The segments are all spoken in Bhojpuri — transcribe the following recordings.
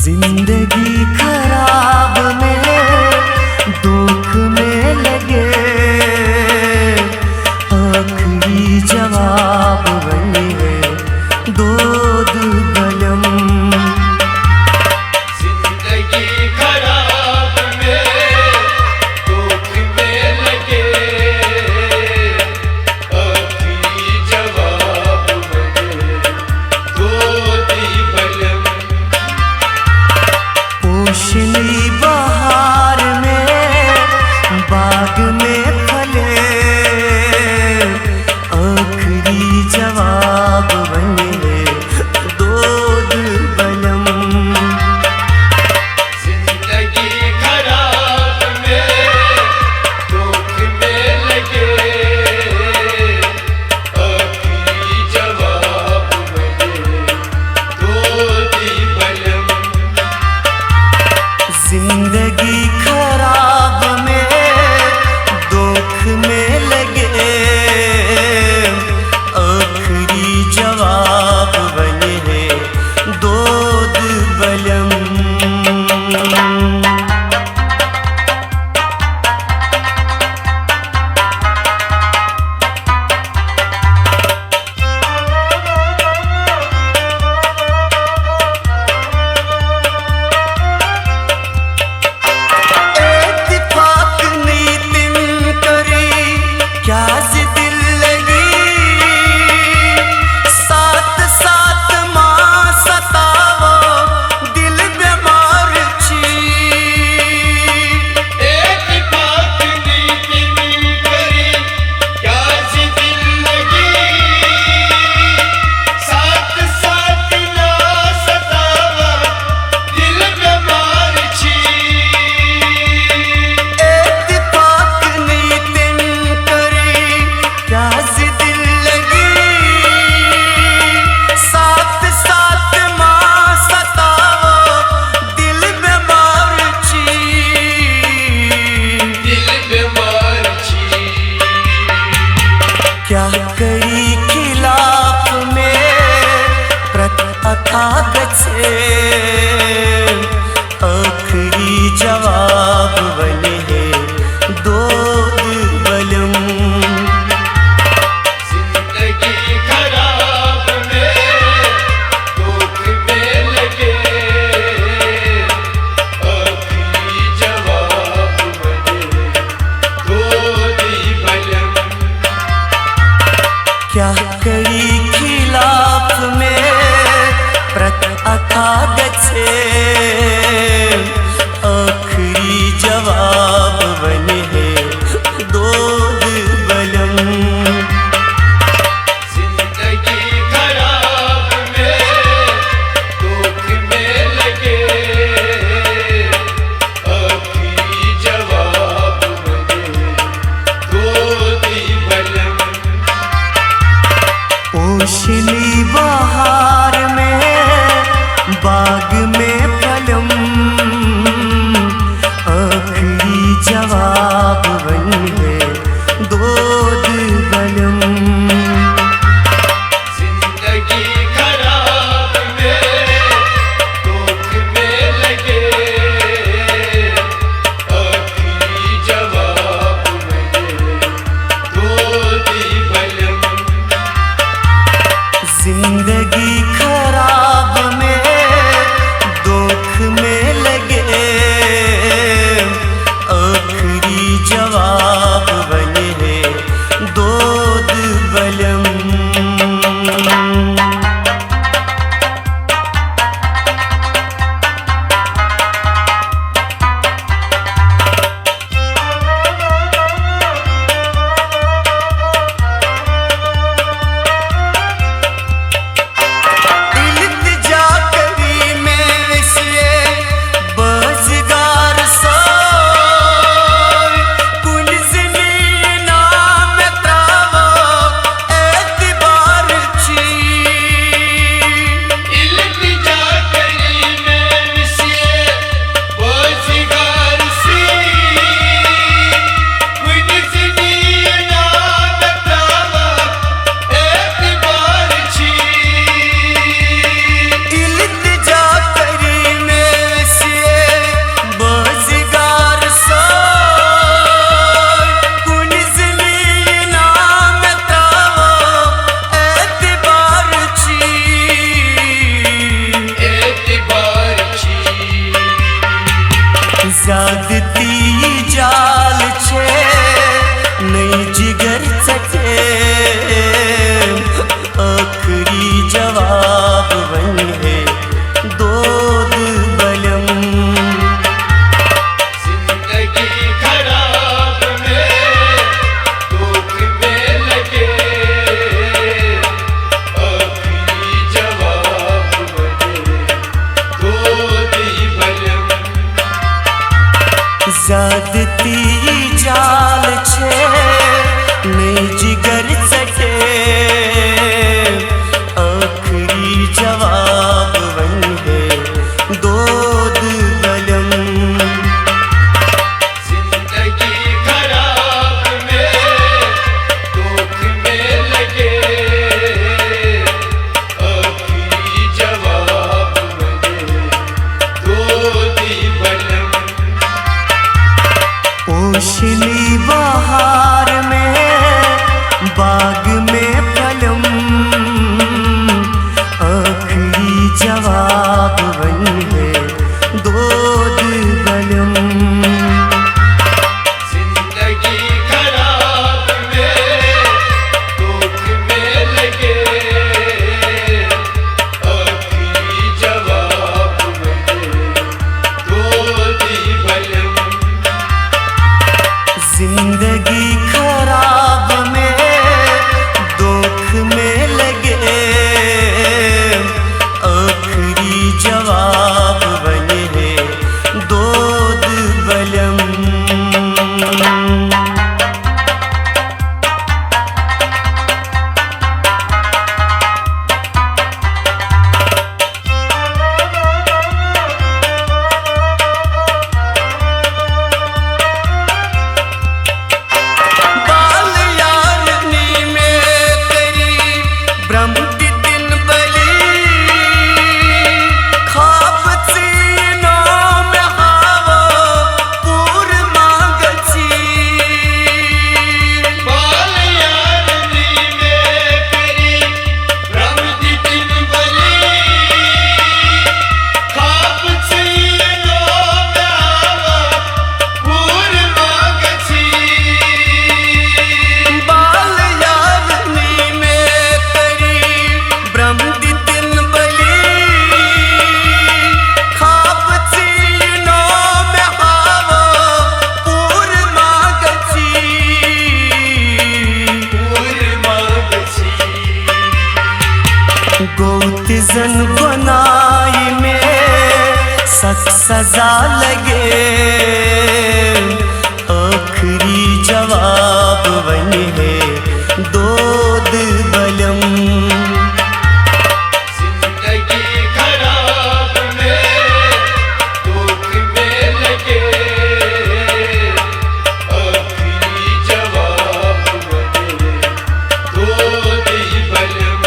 जिंदगी खराब में दुख में लगे आखिरी जवाब बने दूध बलम। जिंदगी खराब में दुख में लगे आखिरी जवाब बने दूध बलम। पोशनी बहार में बाग में फले आखिरी जवाब बने दूध बलम। जिंदगी खराब में दुख में लगे आखिरी जवाब बने दूध बलम। जिंदगी खराब में दुख में लगे आखिरी जवाब बने दूध बलम। क्या करी खिलाफ में प्रथागत से आखिरी जवाब बने दूध बलम। जिंदगी खराब में दुख में लगे आखिरी जवाब बने दूध बलम। क्या करी खिलाफ में प्रथागत से आखिरी जवाब बने दूध बलम। जिंदगी खराब में दुख में लगे आखिरी जवाब बने दूध बलम। पोशनी बहार में बाग में फलम ज्यादती जाल छे नहीं जिगर सटे आखिरी जवाब वही है दूध बलम जिंदगी खराब में दुख में लगे आखिरी जवाब बने दूधी बलम ओशनी बहार में बाग में फलम आखिरी जवाब वही है दूध बलम जिंदगी खराब में दुख में लगे आखिरी जवाब बने दूधी बलम जिंदगी खराब में दुख में लगे आखिरी जवाब बने है दूध बलम बाल यारनी में तेरी ब्रह्म की दिन बली खाप सीनों में हावा पूर मांगची बाल यारनी में करी ब्रह्म दी दिन बली खाप सीनो में आवा पूर मांगची बाल यारनी में तेरी ब्रह्म की दिन बली खाप सीनों में हावा पूर मांगची पूर मांगची गौत जन बनाई में सख्त सजा लगे आखिरी जवाब वही है दूध बलम जिंदगी खराब में दुख में लगे आखिरी जवाब बने दूधी बलम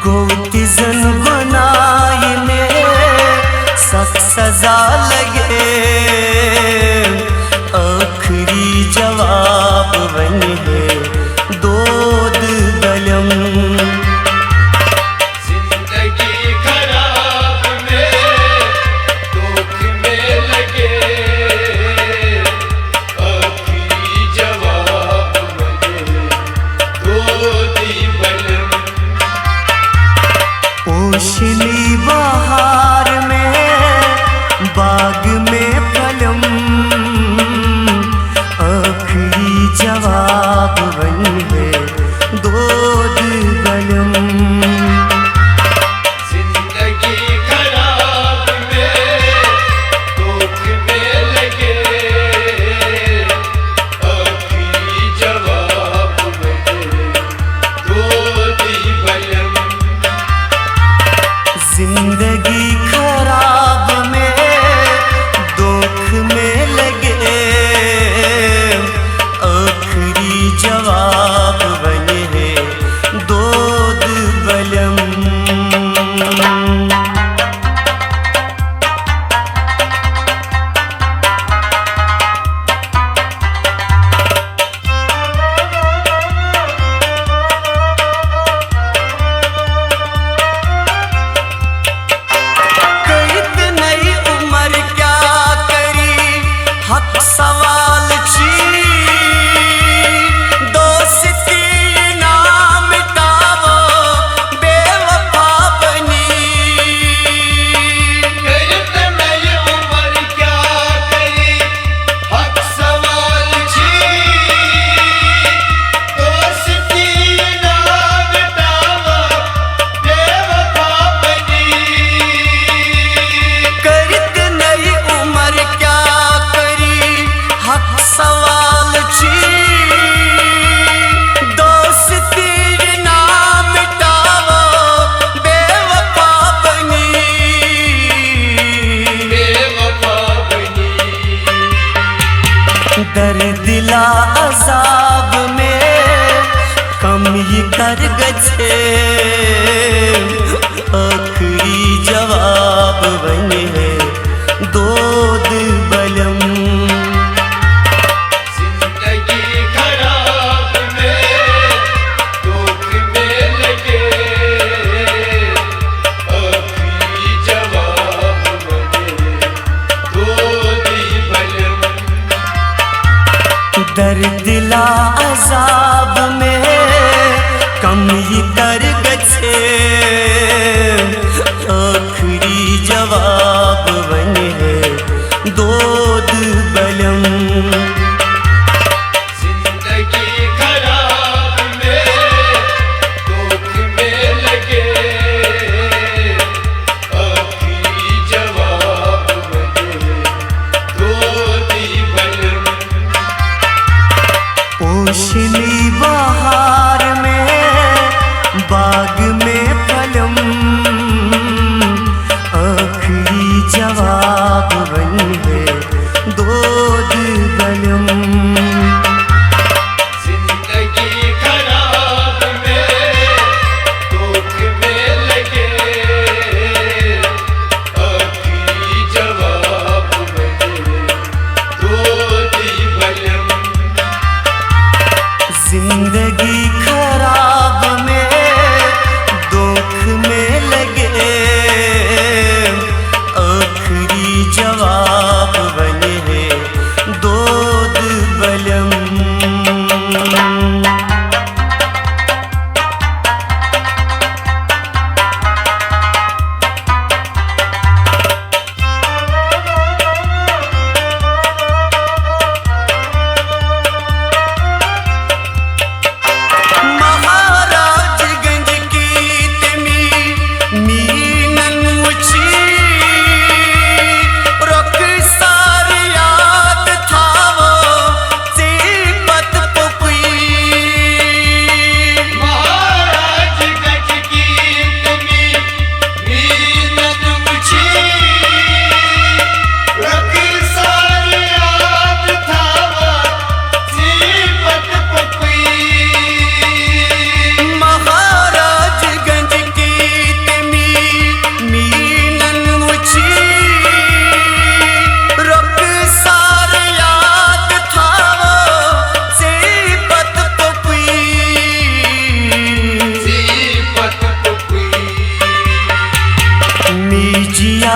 गौत जन बनाई में सख्त सजा लगे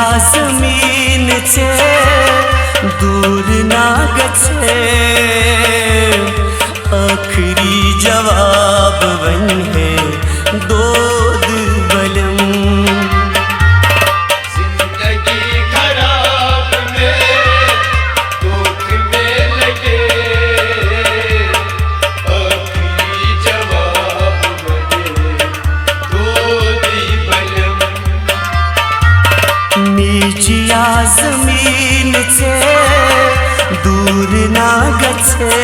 जमीन से दूर ना गछे आखिरी जवाब वही है दूध बलम जिंदगी खराब में दुख में लगे आखिरी जवाब बने दूध बलम नीचिया जमीन से दूर ना गछे